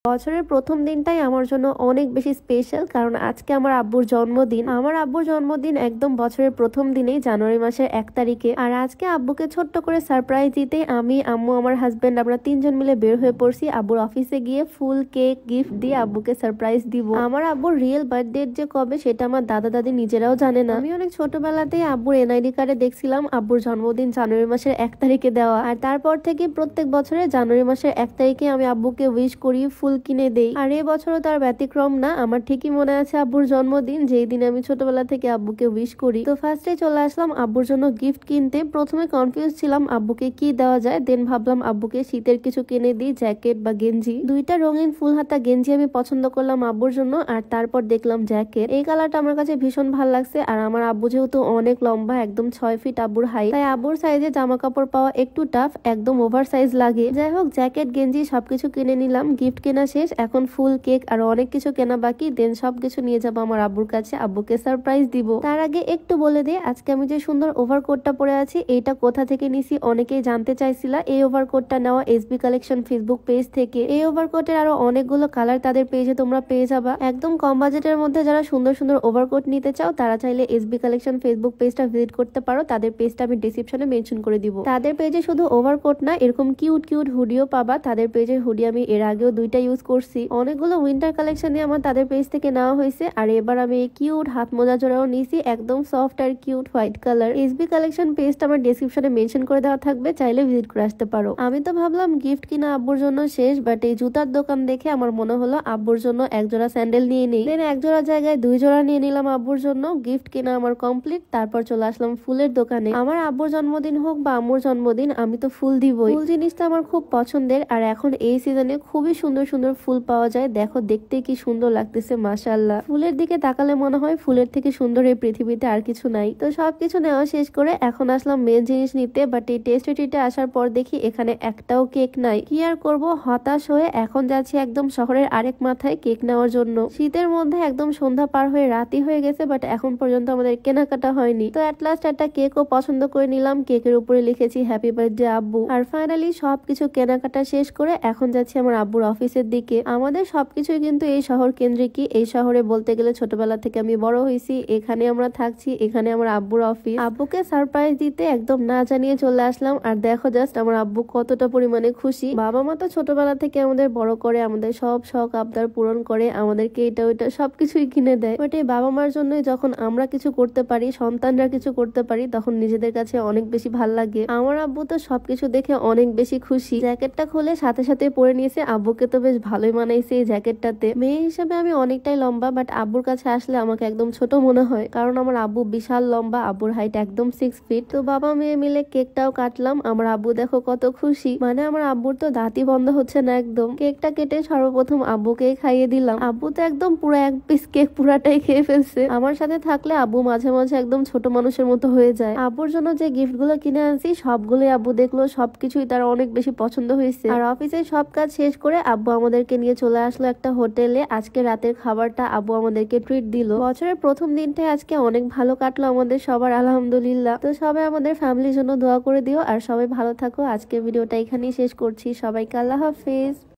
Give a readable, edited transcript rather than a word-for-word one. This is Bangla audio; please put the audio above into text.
বছরের প্রথম দিনটাই আমার জন্য অনেক বেশি স্পেশাল, কারণ আজকে আমার আব্বুর জন্মদিন। আমার আব্বুর জন্মদিন একদম বছরের প্রথম দিনেই, জানুয়ারি মাসের 1 তারিখে। আর আজকে আব্বুকে ছোট্ট করে সারপ্রাইজ দিতে আমি, আম্মু, আমার হাজবেন্ড আমরা তিনজন মিলে বের হয়ে পড়ছি আব্বুর অফিসে গিয়ে ফুল, কেক, গিফট দিয়ে আব্বুকে সারপ্রাইজ দিব। আমার আব্বুর রিয়েল বার্থডে যে কবে সেটা আমার দাদা দাদি নিজেরাও জানে না। আমি অনেক ছোটবেলাতেই আব্বুর এনআইডি কার্ডে দেখছিলাম আব্বুর জন্মদিন জানুয়ারি মাসের 1 তারিখে দেওয়া। আর তারপর থেকে প্রত্যেক বছরে জানুয়ারি মাসের 1 তারিখে আমি আব্বুকে উইশ করি, ফুল কিনে দেই। আর এবছরও তার ব্যতিক্রম না। আমার ঠিকই মনে আছে আব্বুর জন্মদিন, যেই দিন আমি ছোটবেলা থেকে আব্বুকে উইশ করি। তো ফার্স্টে চলে আসলাম আব্বুর জন্য গিফট কিনতে। প্রথমে কনফিউজ ছিলাম আব্বুকে কি দেওয়া যায়, দেন ভাবলাম আব্বুকে শীতের কিছু কিনে দিই, জ্যাকেট বা গেঞ্জি। দুইটা রঙিন ফুল হাতা গেঞ্জি আমি পছন্দ করলাম আব্বুর জন্য, আর তারপর দেখলাম জ্যাকেট। এই কালারটা আমার কাছে ভীষণ ভালো লাগছে। আর আমার আব্বু যেহেতু অনেক লম্বা, একদম 6 ফিট আব্বুর হাইট, তাই আব্বুর সাইজে জামা কাপড় পাওয়া একটু টাফ, একদম ওভার সাইজ লাগে। যাই হোক, জ্যাকেট, গেঞ্জি সবকিছু কিনে নিলাম। গিফট কেনা শেষ, এখন ফুল, কেক আর অনেক কিছু কেনা বাকি। দেন সবকিছু নিয়ে যাবো আমার আব্বুর কাছে, আব্বুকে সারপ্রাইজ দিব। তার আগে একটু বলে দিই, আজকে আমি যে সুন্দর ওভারকোটটা পরে আছি এইটা কোথা থেকে নিছি অনেকেই জানতে চাইছিলা। এই ওভারকোটটা নেওয়া এসবি কালেকশন ফেসবুক পেজ থেকে। এই ওভারকোটের আরো অনেকগুলো কালার তাদের পেজে তোমরা পেয়ে যাবা। একদম কম বাজেটের মধ্যে যারা সুন্দর সুন্দর ওভারকোট নিতে চাও তারা চাইলে এসবি কালেকশন ফেসবুক পেজটা ভিজিট করতে পারো। তাদের পেজটা আমি ডেসক্রিপশনে মেনশন করে দিব। তাদের পেজে শুধু ওভারকোট না, এরকম কিউট কিউট হুডিও পাবা। তাদের পেজের হুডি আমি এর আগেও দুইটা ইউজ করছি। অনেকগুলো উইন্টার কালেকশনে আমার তাদের পেজ থেকে নেওয়া হয়েছে। আর এবার আমি এই কিউট হাত মোজা জোড়াও নিয়েছি, একদম সফট আর cute white colour. SB collection পেজটা আমার ডেসক্রিপশনে মেনশন করে দেওয়া থাকবে, চাইলে ভিজিট করে আসতে পারো। আমি তো ভাবলাম গিফট কিনা আব্বুর জন্য শেষ, বাট এই জুতার দোকান দেখে আমার মনে হলো আব্বুর জন্য এক জোড়া স্যান্ডেল নিয়ে নিই। দেন এক জোড়া জায়গায় 2 জোড়া নিয়ে নিলাম আব্বুর জন্য। গিফট কিনা আমার কমপ্লিট। তারপর চলে আসলাম ফুলের দোকানে। আমার আব্বুর জন্মদিন হোক বা আম্মুর জন্মদিন, আমি তো ফুল দিবই। ফুল জিনিসটা আমার খুব পছন্দের। আর এখন এই সিজনে খুবই সুন্দর সুন্দর ফুল পাওয়া যায়। দেখো দেখতে কি সুন্দর লাগতেছে, মাশাআল্লাহ। ফুলের দিকে তাকালে মনে হয় ফুলের থেকে সুন্দর এই পৃথিবীতে আর কিছু নাই। তো সবকিছু নেওয়া শেষ করে এখন আসলাম মেন জিনিস নিতে। বাট এই টেস্টিতে আসার পর দেখি এখানে একটাও কেক নাই। কি আর করব, হতাশ হয়ে এখন যাচ্ছি একদম শহরের আরেক মাথায় কেক নেওয়ার জন্য। শীতের মধ্যে একদম সন্ধ্যা পার হয়ে রাতই হয়ে গেছে, বাট এখন পর্যন্ত আমাদের কেনাকাটা হয়নি। তো এট লাস্ট একটা কেকও পছন্দ করে নিলাম। কেকের উপরে লিখেছি হ্যাপি বার্থডে আব্বু। আর ফাইনালি সবকিছু কেনাকাটা শেষ করে এখন যাচ্ছি আমার আব্বুর অফিসের দিকে। আমাদের সবকিছুই কিন্তু এই শহর কেন্দ্রিকই। এই শহরে বলতে গেলে ছোটবেলা থেকে আমি বড় হয়েছি, এখানে আমরা থাকছি, এখানে আমার আব্বুর অফিস। আব্বুকে সারপ্রাইজ দিতে একদম না জানিয়ে চলে আসলাম। আর দেখো জাস্ট আমার আব্বু কতটা পরিমাণে খুশি। বাবা মা তো ছোটবেলা থেকে আমাদের বড় করে, আমাদের সব শখ আবদার পূরণ করে, আমাদেরকে এটা ওইটা সবকিছুই কিনে দেয়। বাট এই বাবা মার জন্য যখন আমরা কিছু করতে পারি, সন্তানরা কিছু করতে পারি, তখন নিজেদের কাছে অনেক বেশি ভাল লাগে। আমার আব্বু তো সবকিছু দেখে অনেক বেশি খুশি। জ্যাকেটটা খুলে সাথে সাথে পরে নিয়েছে। আব্বুকে তো বেশ ভালোই মানাইছে এই জ্যাকেটটাতে। মেয়ে হিসেবে আমি অনেকটাই লম্বা, বাট আব্বুর কাছে আসলে আমাকে একদম ছোট মনে হয়, কারণ আমার আব্বু বিশাল লম্বা। আব্বুর হাইট একদম 6 ফিট। তো বাবা মেয়ে মিলে কেকটাও কাটলাম। আমার আব্বু দেখো কত খুশি, মানে আমার আব্বুর তো দাঁতই বন্ধ হচ্ছে না একদম। কেকটা কেটে সর্বপ্রথম আব্বুকে খাইয়ে দিলাম। আব্বু তো একদম পুরো এক পিস কেক পুরাটাই খেয়ে ফেলছে। আমার সাথে থাকলে আব্বু মাঝে মাঝে একদম ছোট মানুষের মতো হয়ে যায়। আব্বুর জন্য যে গিফট গুলো কিনে আনছি সবগুলোই আব্বু দেখলো, সবকিছুই তার অনেক বেশি পছন্দ হয়েছে। আর অফিসে সব কাজ শেষ করে আব্বু আমাদেরকে নিয়ে চলে আসলো একটা হোটেলে। আজকে রাতের খাবারটা আব্বু আমাদেরকে ট্রিট দিল। বছরের প্রথম দিনটাই আজকে অনেক ভালো কাটলো আমাদের সবার, আলহামদুলিল্লাহ। তো সবাই আমাদের ফ্যামিলির জন্য দোয়া করে দিও, আর সবাই ভালো থাকো। আজকে ভিডিওটা এখানেই শেষ করছি। সবাইকে আল্লাহ হাফেজ।